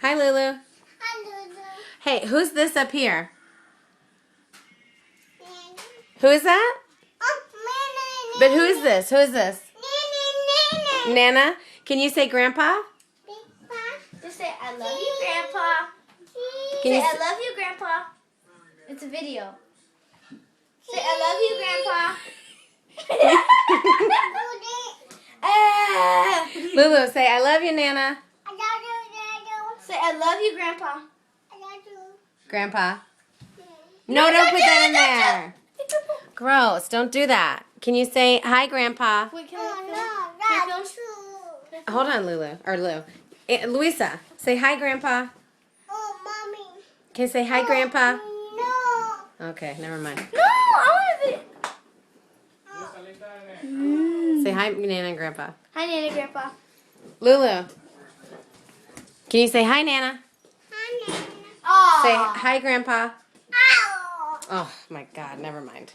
Hi, Lulu. Hi, Lulu. Hey, who's this up here? Nana. Who is that? Oh, Nana. But who is this? Who is this? Nana. Nana? Can you say Grandpa? Just say, I love you, Grandpa. Can Say, you I love you, Grandpa. It's a video. Say, I love you, Grandpa. Lulu, say I love you, Nana. Say, I love you, Grandpa. Grandpa. No, don't put that in there. Gross. Don't do that. Can you say hi, Grandpa? Wait, can Oh, I no, film? that's true. Hold on, Lulu. Or Lou. Luisa, say hi, Grandpa. Oh, Mommy. Can you say hi, Grandpa? No. Okay, never mind. No, I want to be. Say hi, Nana and Grandpa. Hi, Nana, Grandpa. Lulu. Can you say hi, Nana? Hi, Nana. Aww. Say hi, Grandpa. Ow. Oh, my God. Never mind.